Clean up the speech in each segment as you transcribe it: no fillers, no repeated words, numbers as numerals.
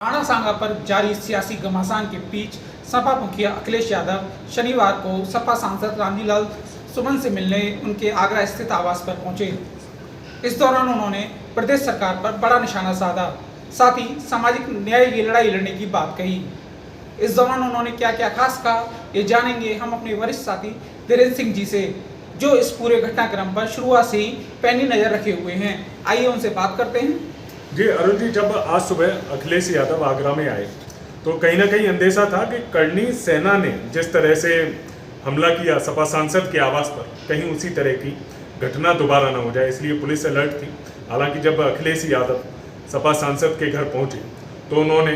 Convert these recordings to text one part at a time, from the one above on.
राणा सांगा पर जारी सियासी घमासान के बीच सपा मुखिया अखिलेश यादव शनिवार को सपा सांसद रामजीलाल सुमन से मिलने उनके आगरा स्थित आवास पर पहुंचे। इस दौरान उन्होंने प्रदेश सरकार पर बड़ा निशाना साधा, साथ ही सामाजिक न्याय की लड़ाई लड़ने की बात कही। इस दौरान उन्होंने क्या क्या खास कहा, ये जानेंगे हम अपने वरिष्ठ साथी धीरेन्द्र सिंह जी से, जो इस पूरे घटनाक्रम पर शुरुआत से ही पैनी नजर रखे हुए हैं। आइए उनसे बात करते हैं। जी अरुण जी, जब आज सुबह अखिलेश यादव आगरा में आए तो कहीं ना कहीं अंदेशा था कि करनी सेना ने जिस तरह से हमला किया सपा सांसद के आवास पर, कहीं उसी तरह की घटना दोबारा न हो जाए, इसलिए पुलिस अलर्ट थी। हालांकि जब अखिलेश यादव सपा सांसद के घर पहुंचे तो उन्होंने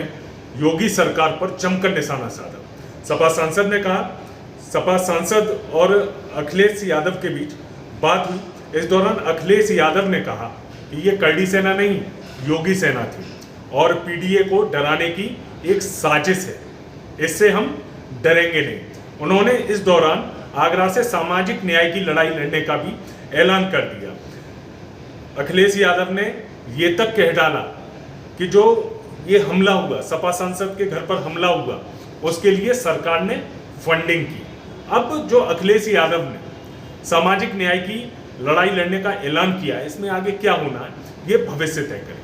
योगी सरकार पर जमकर निशाना साधा। सपा सांसद ने कहा, सपा सांसद और अखिलेश यादव के बीच बात हुई। इस दौरान अखिलेश यादव ने कहा कि ये करनी सेना नहीं, योगी सेना थी और पीडीए को डराने की एक साजिश है, इससे हम डरेंगे नहीं। उन्होंने इस दौरान आगरा से सामाजिक न्याय की लड़ाई लड़ने का भी ऐलान कर दिया। अखिलेश यादव ने ये तक कह डाला कि जो ये हमला हुआ, सपा सांसद के घर पर हमला हुआ, उसके लिए सरकार ने फंडिंग की। अब जो अखिलेश यादव ने सामाजिक न्याय की लड़ाई लड़ने का ऐलान किया है, इसमें आगे क्या होना है ये भविष्य तय करेगा।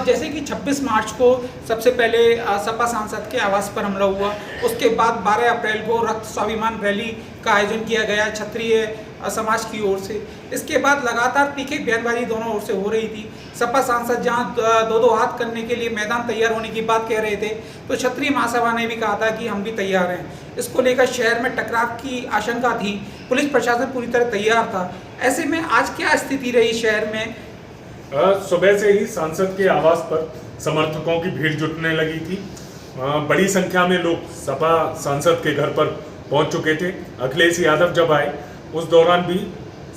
जैसे कि 26 मार्च को सबसे पहले सपा सांसद के आवास पर हमला हुआ, उसके बाद 12 अप्रैल को रक्त स्वाभिमान रैली का आयोजन किया गया क्षत्रिय समाज की ओर से। इसके बाद लगातार तीखे बयानबाजी दोनों ओर से हो रही थी। सपा सांसद जहां दो हाथ करने के लिए मैदान तैयार होने की बात कह रहे थे, तो क्षत्रिय महासभा ने भी कहा था कि हम भी तैयार हैं। इसको लेकर शहर में टकराव की आशंका थी, पुलिस प्रशासन पूरी तरह तैयार था। ऐसे में आज क्या स्थिति रही शहर में? सुबह से ही सांसद के आवास पर समर्थकों की भीड़ जुटने लगी थी। बड़ी संख्या में लोग सपा सांसद के घर पर पहुंच चुके थे। अखिलेश यादव जब आए उस दौरान भी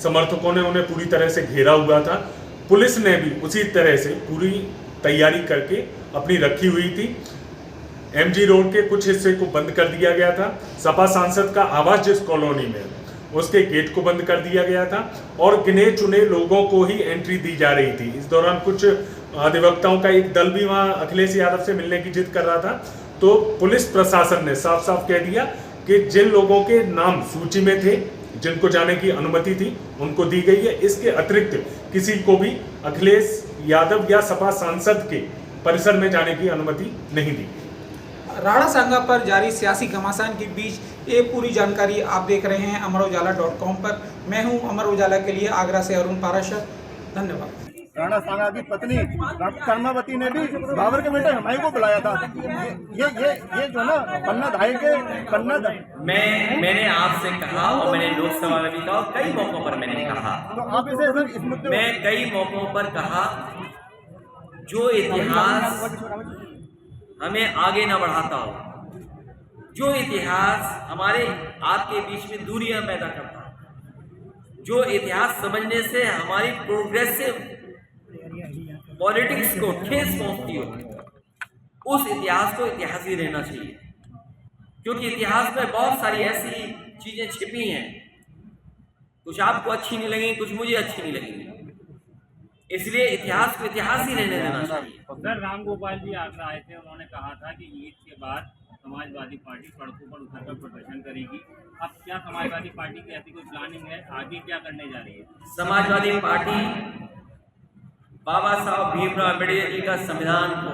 समर्थकों ने उन्हें पूरी तरह से घेरा हुआ था। पुलिस ने भी उसी तरह से पूरी तैयारी करके अपनी रखी हुई थी। एमजी रोड के कुछ हिस्से को बंद कर दिया गया था। सपा सांसद का आवास जिस कॉलोनी में, उसके गेट को बंद कर दिया गया था और गिने चुने लोगों को ही एंट्री दी जा रही थी। इस दौरान कुछ अधिवक्ताओं का एक दल भी वहां अखिलेश यादव से मिलने की जिद कर रहा था। तो पुलिस प्रशासन ने साफ साफ कह दिया कि जिन लोगों के नाम सूची में थे, जिनको जाने की अनुमति थी, उनको दी गई है। इसके अतिरिक्त किसी को भी अखिलेश यादव या सपा सांसद के परिसर में जाने की अनुमति नहीं दी। राणा सांगा पर जारी सियासी घमासान के बीच ये पूरी जानकारी आप देख रहे हैं अमरउजाला.com पर। मैं हूं अमर उजाला के लिए आगरा से अरुण पाराशर। धन्यवाद। राणा सांगा की पत्नी कर्मावती ने भी बाबर के बेटे हमारे को बुलाया था। ये जो ना पन्ना धाई के पन्ना मैंने आपसे कहा और मैंने लोकसभा में भी कहा और कई मौकों पर मैंने कहा, तो आप इसे सर इस मुद्दे मैं कई मौकों पर कहा, जो इतिहास हमें आगे न बढ़ाता हो, जो इतिहास हमारे आपके बीच में दूरियां पैदा करता हो, जो इतिहास समझने से हमारी प्रोग्रेसिव पॉलिटिक्स को ठेस पहुंचती हो, उस इतिहास को इतिहास ही रहना चाहिए। क्योंकि इतिहास में बहुत सारी ऐसी चीजें छिपी हैं, कुछ आपको अच्छी नहीं लगेंगी, कुछ मुझे अच्छी नहीं लगेंगी, इसलिए इतिहास को इतिहास ही रहने देना चाहिए। सर, राम गोपाल जी आगरा आए थे, उन्होंने कहा था कि ईद के बाद समाजवादी पार्टी सड़कों पर उतरकर प्रदर्शन करेगी। अब क्या समाजवादी पार्टी की ऐसी कोई प्लानिंग है, आगे क्या करने जा रही है? समाजवादी पार्टी बाबा साहब भीमराव अम्बेडकर जी का संविधान को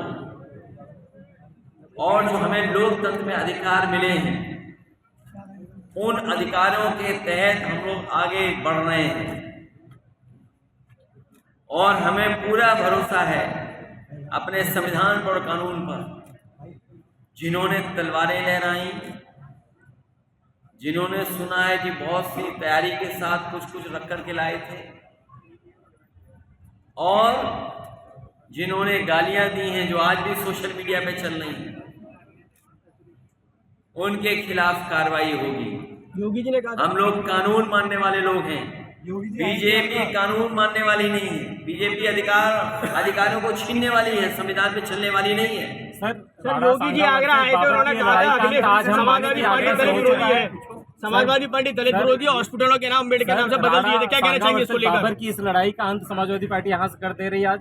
और जो हमें लोकतंत्र में अधिकार मिले हैं, उन अधिकारों के तहत हम लोग आगे बढ़ रहे हैं और हमें पूरा भरोसा है अपने संविधान पर और कानून पर। जिन्होंने तलवारें लहराई, जिन्होंने सुना है कि बहुत सी तैयारी के साथ कुछ कुछ रख कर के लाए थे, और जिन्होंने गालियां दी हैं जो आज भी सोशल मीडिया पे चल रही हैं, उनके खिलाफ कार्रवाई होगी। योगी जी ने कहा हम लोग कानून मानने वाले लोग हैं, बीजेपी कानून मानने वाली नहीं है। बीजेपी अधिकारों को छीनने वाली है, संविधान पे चलने वाली नहीं है। सर, योगी जी आगरा आए थे, उन्होंने कहा था अखिलेश समाजवादी पार्टी दलित विरोधी है, समाजवादी पार्टी दलित विरोधी हॉस्पिटलों के नाम अम्बेडकर नाम से बदल दिए थे। क्या कहना चाहेंगे इसको लेकर? बाबर की इस लड़ाई का अंत समाजवादी पार्टी यहाँ से कर दे रही है आज?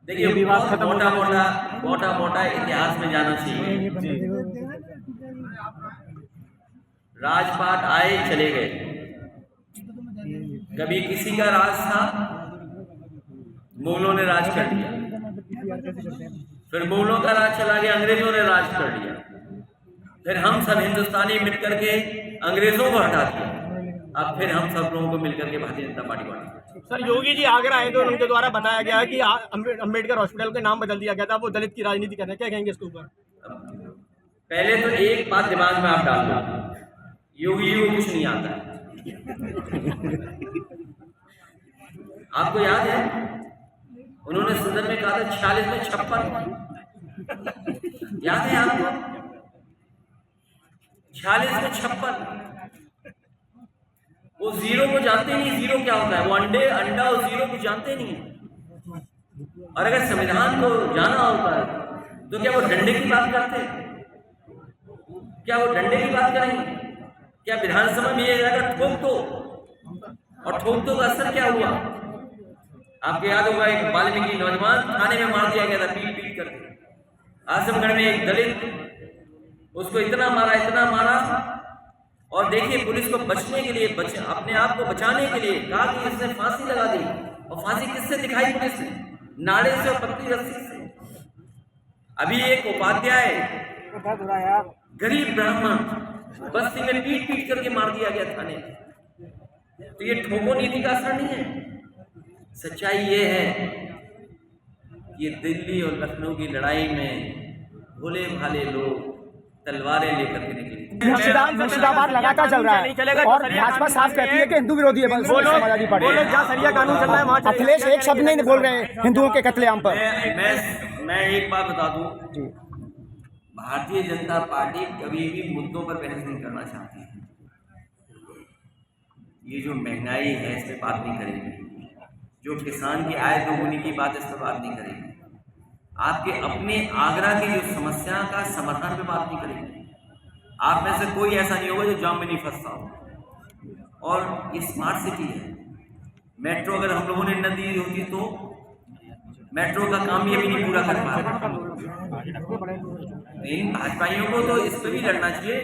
देखिए बहुत मोटा इतिहास में जाना चाहिए। राजपाट आए चले गए, कभी किसी का राज था, मुगलों ने राज कर लिया, फिर मुगलों का राज चला गया, अंग्रेजों ने राज कर लिया, फिर हम सब हिंदुस्तानी मिलकर के अंग्रेजों को हटा दिया, अब फिर हम सब लोगों को मिलकर के भारतीय जनता पार्टी बांटी। सर योगी जी आगरा आए थे और उनके द्वारा बताया गया है कि अम्बेडकर हॉस्पिटल का नाम बदल दिया गया था, वो दलित की राजनीति कर रहे हैं, क्या कहेंगे इसके ऊपर? पहले तो एक बात दिमाग में आप डाल लो, योगी जी को कुछ नहीं आता है। आपको याद है उन्होंने सदन में कहा था 46 में 56, याद है आपको? 46 में 56, वो जीरो को जानते नहीं, जीरो क्या होता है, वो अंडा और जीरो को जानते नहीं है। और अगर संविधान को जाना होता है तो क्या वो डंडे की बात करते हैं? क्या वो डंडे की बात करेंगे? क्या विधानसभा में ये जाकर ठोक दो, और ठोक दो का असर क्या हुआ? आपको याद होगा एक वाल्मीकि नौजवान थाने में मार दिया गया था पीट करके। आजमगढ़ में एक दलित, उसको इतना मारा, और देखिए पुलिस को बचने के लिए, अपने आप को बचाने के लिए कहा कि इसने फांसी लगा दी, और फांसी किससे दिखाई पुलिस ने? नाले से और पतली रस्सी से। अभी एक उपाध्याय गरीब ब्राह्मण बस्ती में पीट करके मार दिया गया थाने में। तो ये ठोको नीति का असर नहीं है। सच्चाई ये है, ये दिल्ली और लखनऊ की लड़ाई में भोले भाले लोग तलवारें लेकर के निकले। मुर्शिदाबाद लगातार चल रहा है और भाजपा साफ कहती है कि हिंदू विरोधी है समाजवादी पार्टी। जहाँ सरिया कानून चल रहा है वहाँ अखिलेश एक शब्द नहीं बोल रहे हैं हिंदुओं के कत्लेआम पर। मैं एक बात बता दूं, भारतीय जनता पार्टी कभी भी मुद्दों पर बहस नहीं करना चाहती है। ये जो महंगाई है इस पर बात नहीं करेगी, जो किसान की आय दोगुनी की बात, इस पर बात नहीं करेगी, आपके अपने आगरा की जो समस्या का समाधान पे बात नहीं करेंगे। आप में से कोई ऐसा नहीं होगा जो जाम में नहीं फंसता हो। और ये स्मार्ट सिटी है, मेट्रो अगर हम लोगों ने न दी होती तो मेट्रो का काम ये भी नहीं पूरा कर पाता। इन भाजपाइयों को तो इस पर भी लड़ना चाहिए,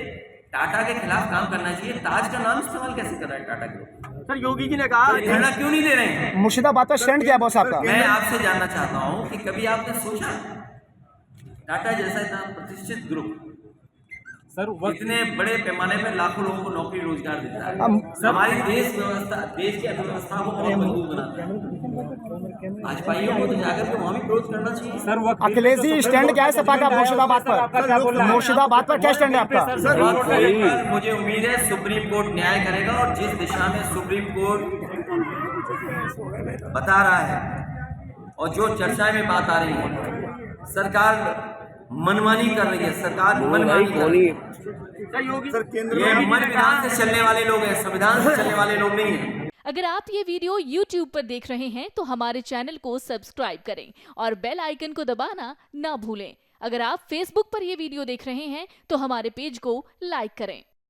टाटा के खिलाफ काम करना चाहिए। ताज का नाम इस्तेमाल कैसे कर रहा है टाटा के? सर योगी जी ने कहा धरना क्यों नहीं दे रहे हैं? मुर्शिदाबाद पर स्टैंड क्या बॉस आपका? मैं आपसे जानना चाहता हूं कि कभी आपने सोचा टाटा जैसा इतना प्रतिष्ठित ग्रुप सर इतने बड़े पैमाने पर लाखों लोगों को नौकरी रोजगार देता है, हमारी देश की अर्थव्यवस्था को बहुत मजबूत बनाता है। भाजपाइयों को तो जाकर के वहाँ भी विरोध करना चाहिए। सर वो अखिलेश जी स्टैंड क्या है सपा का मुर्शिदाबाद पर? मुर्शिदाबाद पर क्या स्टैंड है आपका? मुझे उम्मीद है सुप्रीम कोर्ट न्याय करेगा, और जिस दिशा में सुप्रीम कोर्ट बता रहा है और जो चर्चा में बात आ रही है, सरकार मनमानी कर रही है, सरकार मनमानी कर रही है। ये मन विधान से चलने वाले लोग हैं, संविधान से चलने वाले लोग नहीं हैं। अगर आप ये वीडियो YouTube पर देख रहे हैं तो हमारे चैनल को सब्सक्राइब करें और बेल आइकन को दबाना ना भूलें। अगर आप Facebook पर ये वीडियो देख रहे हैं तो हमारे पेज को लाइक करें।